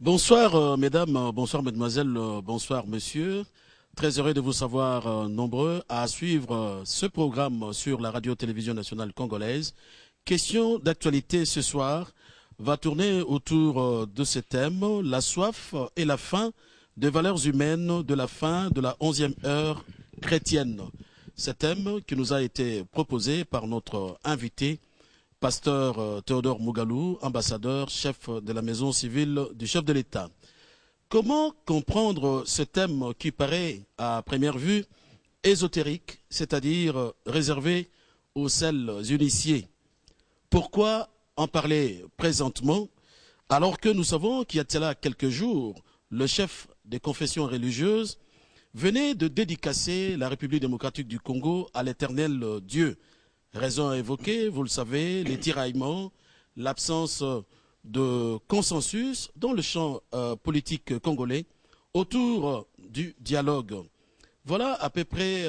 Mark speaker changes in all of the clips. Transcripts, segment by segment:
Speaker 1: Bonsoir mesdames, bonsoir mesdemoiselles, bonsoir monsieur. Très heureux de vous savoir nombreux à suivre ce programme sur la radio-télévision nationale congolaise. Question d'actualité ce soir va tourner autour de ce thème, la soif et la faim des valeurs humaines de la fin de la 11e heure chrétienne. Ce thème qui nous a été proposé par notre invité, Pasteur Théodore Mougalou, ambassadeur, chef de la maison civile du chef de l'État. Comment comprendre ce thème qui paraît à première vue ésotérique, c'est-à-dire réservé aux seuls initiés? Pourquoi en parler présentement alors que nous savons qu'il y a de cela quelques jours, le chef des confessions religieuses venait de dédicacer la République démocratique du Congo à l'éternel Dieu? Raison à évoquer, vous le savez, les tiraillements, l'absence de consensus dans le champ politique congolais autour du dialogue. Voilà à peu près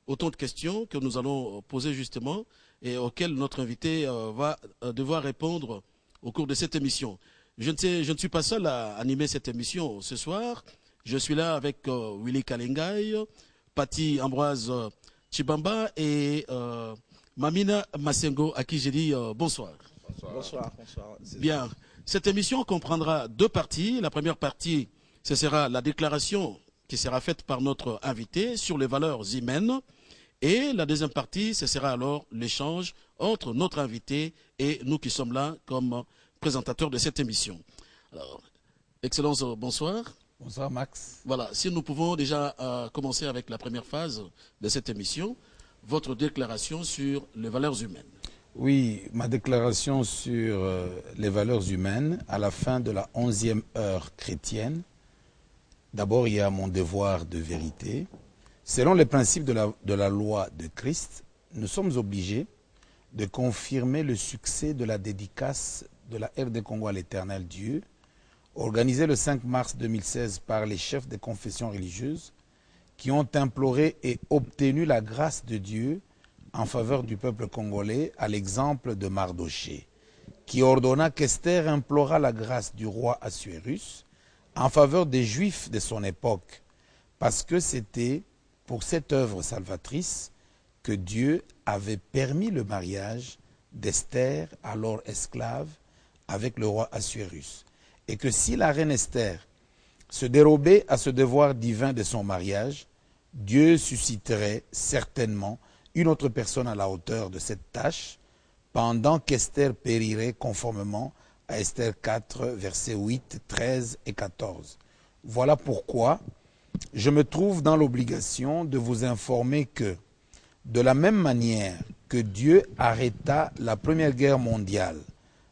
Speaker 1: autant de questions que nous allons poser justement et auxquelles notre invité va devoir répondre au cours de cette émission. Je ne suis pas seul à animer cette émission ce soir. Je suis là avec Willy Kalengay, Pati Ambroise Chibamba et Mamina Massengo, à qui j'ai dit bonsoir.
Speaker 2: Bonsoir.
Speaker 1: Bien, cette émission comprendra deux parties. La première partie, ce sera la déclaration qui sera faite par notre invité sur les valeurs humaines. Et la deuxième partie, ce sera alors l'échange entre notre invité et nous qui sommes là comme présentateurs de cette émission. Alors, Excellence, bonsoir.
Speaker 2: Bonsoir Max.
Speaker 1: Voilà, si nous pouvons déjà commencer avec la première phase de cette émission, votre déclaration sur les valeurs humaines.
Speaker 2: Oui, ma déclaration sur les valeurs humaines à la fin de la 11e heure chrétienne. D'abord, il y a mon devoir de vérité. Selon les principes de la loi de Christ, nous sommes obligés de confirmer le succès de la dédicace de la RD Congo à l'Éternel Dieu, organisée le 5 mars 2016 par les chefs des confessions religieuses qui ont imploré et obtenu la grâce de Dieu en faveur du peuple congolais, à l'exemple de Mardoché, qui ordonna qu'Esther implora la grâce du roi Assuérus en faveur des Juifs de son époque, parce que c'était pour cette œuvre salvatrice que Dieu avait permis le mariage d'Esther, alors esclave, avec le roi Assuérus, et que si la reine Esther se dérobait à ce devoir divin de son mariage, Dieu susciterait certainement une autre personne à la hauteur de cette tâche, pendant qu'Esther périrait conformément à Esther 4, versets 8, 13 et 14. Voilà pourquoi je me trouve dans l'obligation de vous informer que, de la même manière que Dieu arrêta la Première Guerre mondiale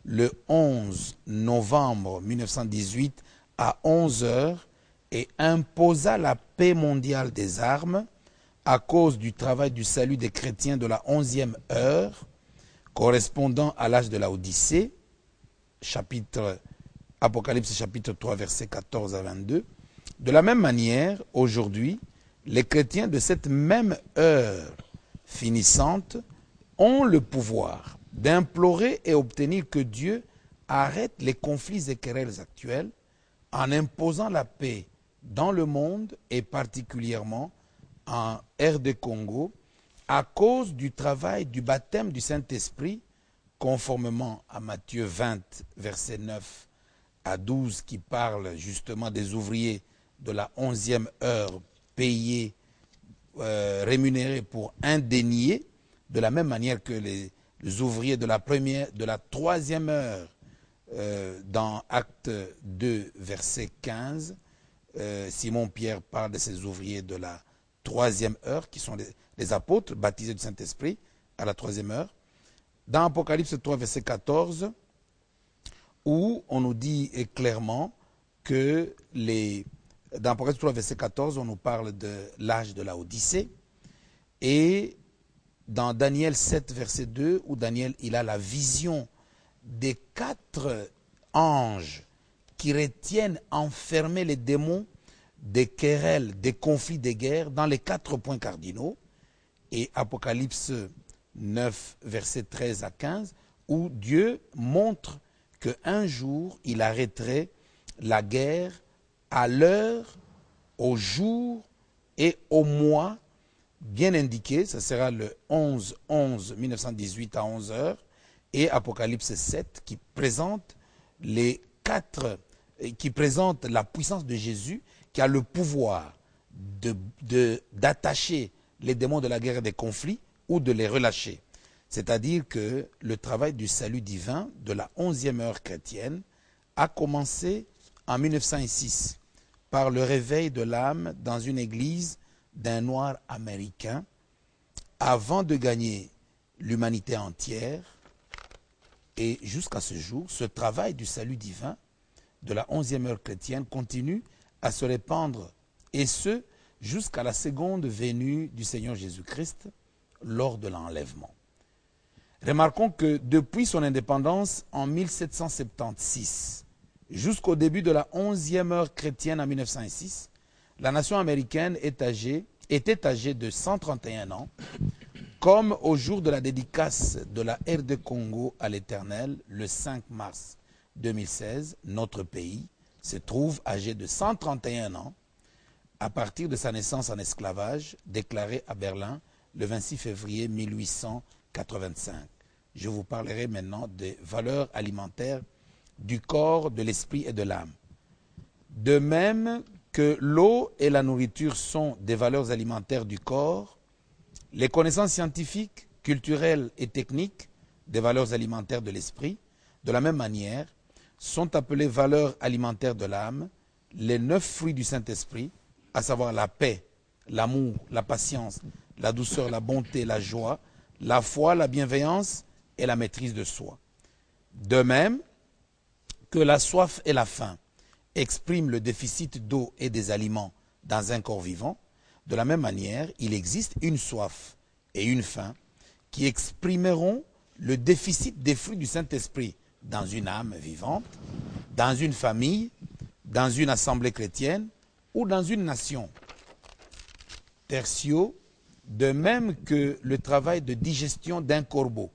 Speaker 2: le 11 novembre 1918 à 11 heures et imposa la paix mondiale des armes à cause du travail du salut des chrétiens de la 11e heure, correspondant à l'âge de la Odyssée, Apocalypse chapitre 3, versets 14 à 22. De la même manière, aujourd'hui, les chrétiens de cette même heure finissante ont le pouvoir d'implorer et obtenir que Dieu arrête les conflits et querelles actuels en imposant la paix dans le monde et particulièrement en RD Congo à cause du travail du baptême du Saint-Esprit conformément à Matthieu 20, verset 9 à 12 qui parle justement des ouvriers de la 11e heure payés, rémunérés pour un denier, de la même manière que les ouvriers de la 3e heure dans Acte 2, verset 15, Simon-Pierre parle de ces ouvriers de la 3e heure, qui sont les apôtres baptisés du Saint-Esprit à la 3e heure. Dans Apocalypse 3, verset 14, où on nous dit clairement que dans Apocalypse 3, verset 14, on nous parle de l'âge de la Odyssée. Et dans Daniel 7, verset 2, où Daniel il a la vision des 4 anges qui retiennent enfermés les démons des querelles, des conflits, des guerres dans les 4 points cardinaux. Et Apocalypse 9, verset 13 à 15, où Dieu montre qu'un jour, il arrêterait la guerre à l'heure, au jour et au mois bien indiqué. Ça sera le 11-11-1918 à 11 heures, et Apocalypse 7 qui présente qui présente la puissance de Jésus qui a le pouvoir d'attacher les démons de la guerre et des conflits ou de les relâcher. C'est-à-dire que le travail du salut divin de la 11e heure chrétienne a commencé en 1906 par le réveil de l'âme dans une église d'un noir américain avant de gagner l'humanité entière. Et jusqu'à ce jour, ce travail du salut divin de la 11e heure chrétienne continue à se répandre, et ce, jusqu'à la seconde venue du Seigneur Jésus-Christ lors de l'enlèvement. Remarquons que depuis son indépendance en 1776, jusqu'au début de la 11e heure chrétienne en 1906, la nation américaine était âgée de 131 ans, comme au jour de la dédicace de la RD Congo à l'Éternel, le 5 mars 2016, notre pays se trouve âgé de 131 ans à partir de sa naissance en esclavage, déclarée à Berlin le 26 février 1885. Je vous parlerai maintenant des valeurs alimentaires du corps, de l'esprit et de l'âme. De même que l'eau et la nourriture sont des valeurs alimentaires du corps, les connaissances scientifiques, culturelles et techniques, des valeurs alimentaires de l'esprit, de la même manière, sont appelées valeurs alimentaires de l'âme, les 9 fruits du Saint-Esprit, à savoir la paix, l'amour, la patience, la douceur, la bonté, la joie, la foi, la bienveillance et la maîtrise de soi. De même que la soif et la faim expriment le déficit d'eau et des aliments dans un corps vivant, de la même manière, il existe une soif et une faim qui exprimeront le déficit des fruits du Saint-Esprit dans une âme vivante, dans une famille, dans une assemblée chrétienne ou dans une nation. Tertio, de même que le travail de digestion d'un corbeau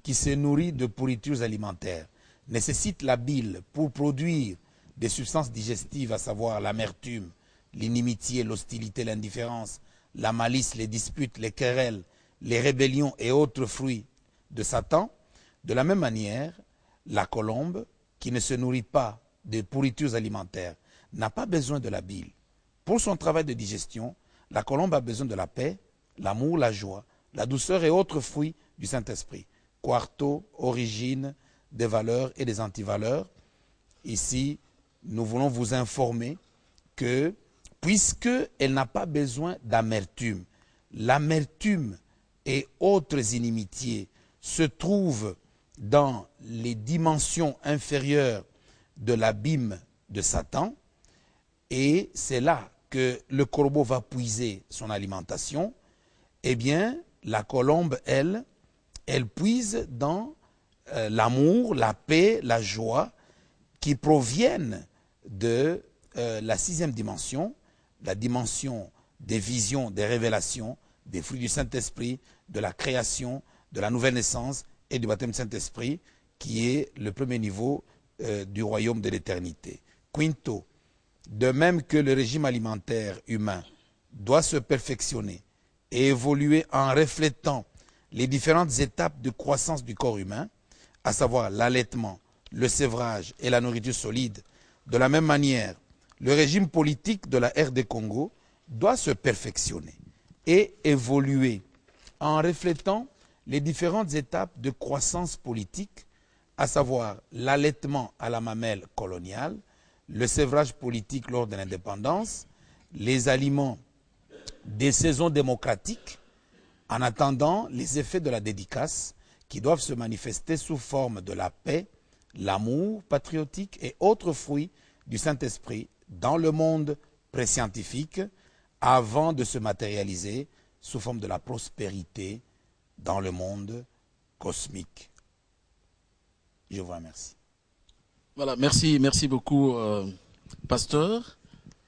Speaker 2: qui se nourrit de pourritures alimentaires nécessite la bile pour produire des substances digestives, à savoir l'amertume, l'inimitié, l'hostilité, l'indifférence, la malice, les disputes, les querelles, les rébellions et autres fruits de Satan, de la même manière, la colombe, qui ne se nourrit pas de pourritures alimentaires, n'a pas besoin de la bile. Pour son travail de digestion, la colombe a besoin de la paix, l'amour, la joie, la douceur et autres fruits du Saint-Esprit. Quarto, origine, des valeurs et des antivaleurs. Ici, nous voulons vous informer que, puisqu'elle n'a pas besoin d'amertume, l'amertume et autres inimitiés se trouvent dans les dimensions inférieures de l'abîme de Satan, et c'est là que le corbeau va puiser son alimentation. Eh bien, la colombe, elle puise dans l'amour, la paix, la joie qui proviennent de la 6e dimension, la dimension des visions, des révélations, des fruits du Saint-Esprit, de la création, de la nouvelle naissance et du baptême du Saint-Esprit, qui est le premier niveau du royaume de l'éternité. Quinto, de même que le régime alimentaire humain doit se perfectionner et évoluer en reflétant les différentes étapes de croissance du corps humain, à savoir l'allaitement, le sévrage et la nourriture solide, de la même manière, le régime politique de la RD Congo doit se perfectionner et évoluer en reflétant les différentes étapes de croissance politique, à savoir l'allaitement à la mamelle coloniale, le sévrage politique lors de l'indépendance, les aliments des saisons démocratiques, en attendant les effets de la dédicace qui doivent se manifester sous forme de la paix, l'amour patriotique et autres fruits du Saint-Esprit dans le monde pré-scientifique avant de se matérialiser sous forme de la prospérité dans le monde cosmique. Je vous remercie.
Speaker 1: Voilà, merci beaucoup, pasteur.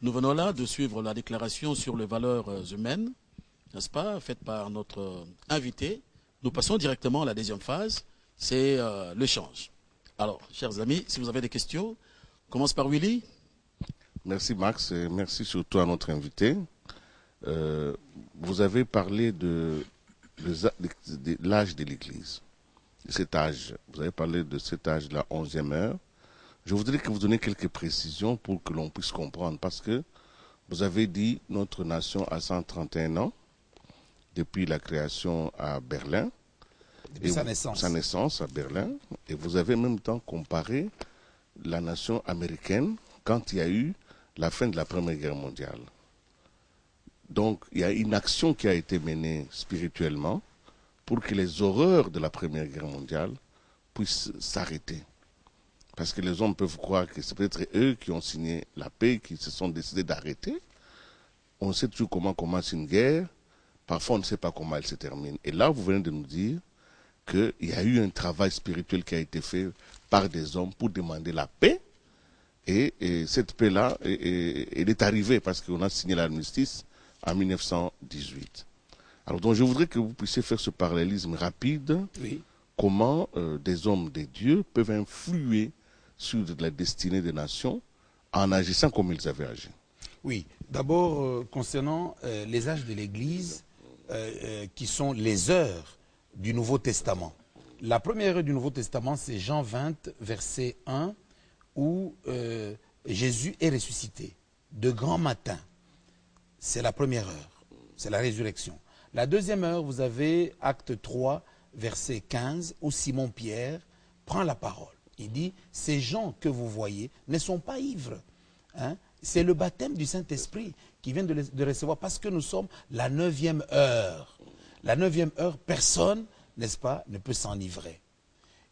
Speaker 1: Nous venons là de suivre la déclaration sur les valeurs humaines, n'est-ce pas, faite par notre invité. Nous passons directement à la deuxième phase, c'est l'échange. Alors, chers amis, si vous avez des questions, Commence par Willy.
Speaker 3: Merci Max et merci surtout à notre invité. Vous avez parlé de l'âge de l'Église, cet âge. Vous avez parlé de cet âge de la 11e heure. Je voudrais que vous donniez quelques précisions pour que l'on puisse comprendre, parce que vous avez dit notre nation a 131 ans depuis la création à Berlin.
Speaker 2: Depuis
Speaker 3: Sa naissance à Berlin. Et vous avez en même temps comparé la nation américaine quand il y a eu la fin de la Première Guerre mondiale. Donc, il y a une action qui a été menée spirituellement pour que les horreurs de la Première Guerre mondiale puissent s'arrêter. Parce que les hommes peuvent croire que c'est peut-être eux qui ont signé la paix, qui se sont décidés d'arrêter. On sait toujours comment commence une guerre. Parfois, on ne sait pas comment elle se termine. Et là, vous venez de nous dire qu'il y a eu un travail spirituel qui a été fait par des hommes pour demander la paix. Et cette paix-là, elle est arrivée parce qu'on a signé l'armistice en 1918. Alors, donc, je voudrais que vous puissiez faire ce parallélisme rapide.
Speaker 2: Oui.
Speaker 3: Comment des hommes de Dieu peuvent influer sur la destinée des nations en agissant comme ils avaient agi.
Speaker 2: Oui. D'abord, concernant les âges de l'Église, qui sont les heures du Nouveau Testament. La première heure du Nouveau Testament, c'est Jean 20, verset 1, où Jésus est ressuscité de grand matin. C'est la première heure, c'est la résurrection. La deuxième heure, vous avez Acte 3, verset 15, où Simon-Pierre prend la parole. Il dit, ces gens que vous voyez ne sont pas ivres. Hein? C'est le baptême du Saint-Esprit qui vient de recevoir, parce que nous sommes la 9e heure. La 9e heure, personne, n'est-ce pas, ne peut s'enivrer.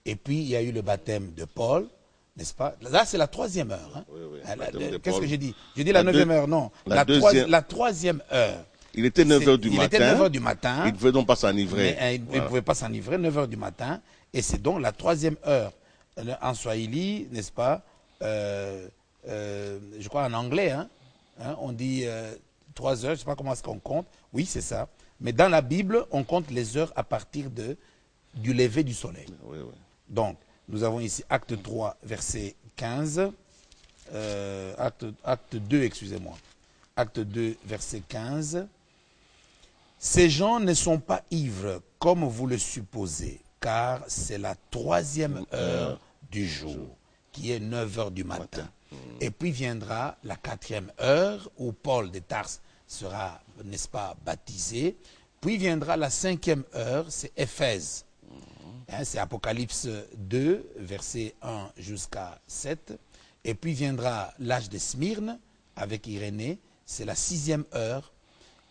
Speaker 2: Et puis, il y a eu le baptême de Paul, n'est-ce pas? Là, c'est la 3e heure. Hein?
Speaker 3: Oui,
Speaker 2: qu'est-ce que j'ai dit? J'ai dit la 9e heure, non. La 3e heure.
Speaker 3: Il était 9h du matin.
Speaker 2: Il était 9h du matin.
Speaker 3: Il ne pouvait donc pas s'enivrer.
Speaker 2: Il ne pouvait pas s'enivrer, 9h du matin. Et c'est donc la 3e heure. En Swahili, n'est-ce pas? Je crois en anglais, hein, on dit 3 heures, je ne sais pas comment est-ce qu'on compte. Oui, c'est ça. Mais dans la Bible, on compte les heures à partir du lever du soleil.
Speaker 3: Oui.
Speaker 2: Donc, nous avons ici Acte 3, verset 15. Acte 2, excusez-moi. Acte 2, verset 15. Ces gens ne sont pas ivres, comme vous le supposez, car c'est la 3e heure du jour, qui est 9h du matin. Et puis viendra la 4e heure, où Paul de Tarse sera, n'est-ce pas, baptisé. Puis viendra la 5e heure, c'est Éphèse. Hein, c'est Apocalypse 2, verset 1 jusqu'à 7. Et puis viendra l'âge de Smyrne, avec Irénée, c'est la 6e heure.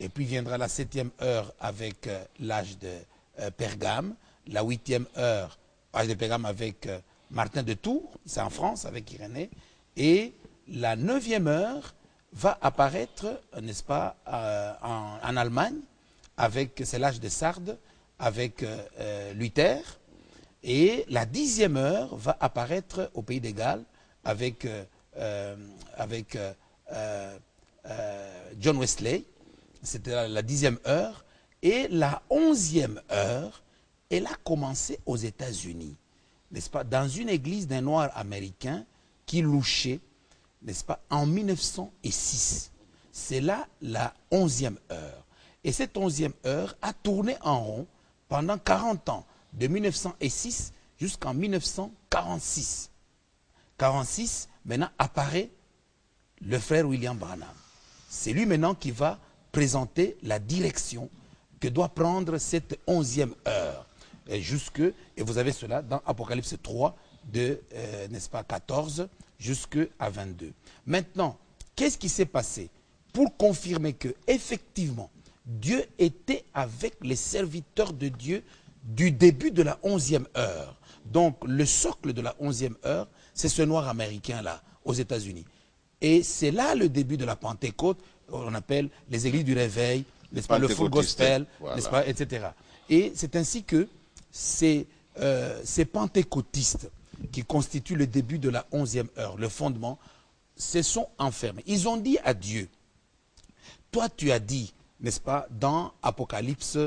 Speaker 2: Et puis viendra la 7e heure avec l'âge de Pergame, la 8e heure, l'âge de Pergame avec Martin de Tours, c'est en France, avec Irénée. Et la 9e heure va apparaître, n'est-ce pas, en Allemagne, avec, c'est l'âge de Sardes, avec Luther. Et la 10e heure va apparaître au pays des Galles, avec John Wesley. C'était la 10e heure. Et la 11e heure, elle a commencé aux États-Unis, n'est-ce pas, dans une église d'un noir américain qui louchait, n'est-ce pas, en 1906. C'est là la 11e heure. Et cette 11e heure a tourné en rond pendant 40 ans, de 1906 jusqu'en 1946. 46, maintenant apparaît le frère William Branham. C'est lui maintenant qui va présenter la direction que doit prendre cette 11e heure. Et vous avez cela dans Apocalypse 3, de, n'est-ce pas, 14 jusqu'à 22. Maintenant, qu'est-ce qui s'est passé pour confirmer que, effectivement, Dieu était avec les serviteurs de Dieu du début de la 11e heure. Donc, le socle de la 11e heure, c'est ce noir américain-là, aux États-Unis. Et c'est là le début de la Pentecôte, on appelle les églises du réveil, n'est-ce pas, le full gospel, voilà, n'est-ce pas, etc. Et c'est ainsi que ces pentecôtistes qui constituent le début de la 11e heure, le fondement, se sont enfermés. Ils ont dit à Dieu, toi tu as dit, n'est-ce pas, dans Apocalypse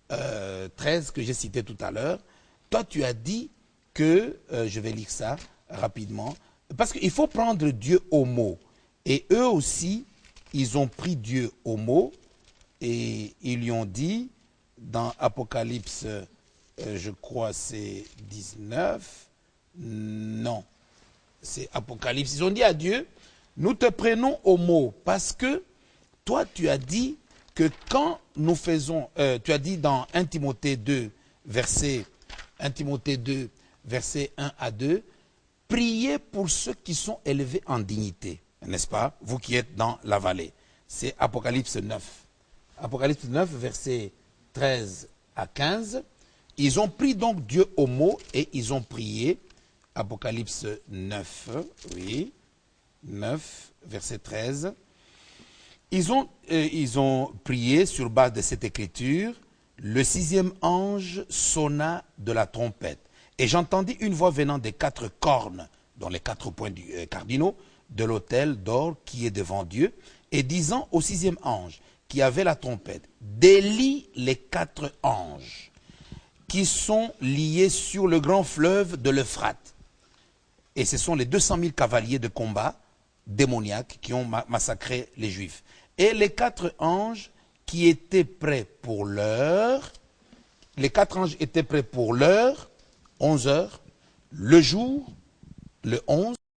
Speaker 2: 13 que j'ai cité tout à l'heure, toi tu as dit que, je vais lire ça rapidement, parce qu'il faut prendre Dieu au mot. Et eux aussi, ils ont pris Dieu au mot et ils lui ont dit, dans Apocalypse, je crois c'est 19, non, c'est Apocalypse, ils ont dit à Dieu, nous te prenons au mot parce que toi tu as dit que quand nous faisons, tu as dit dans 1 Timothée 2, verset 1 verset 1 à 2, priez pour ceux qui sont élevés en dignité, n'est-ce pas, vous qui êtes dans la vallée. C'est Apocalypse 9. Apocalypse 9, verset 13 à 15. Ils ont pris donc Dieu au mot et ils ont prié. Apocalypse 9, oui, 9, verset 13. Ils ont prié sur base de cette écriture. Le 6e ange sonna de la trompette. Et j'entendis une voix venant des 4 cornes, dans les 4 points cardinaux, de l'autel d'or qui est devant Dieu, et disant au 6e ange, qui avait la trompette, délie les 4 anges, qui sont liés sur le grand fleuve de l'Euphrate. Et ce sont les 200 000 cavaliers de combat démoniaques qui ont massacré les Juifs. Et les 4 anges qui étaient prêts pour l'heure, les 4 anges étaient prêts pour l'heure, 11 heures, le jour, le 11,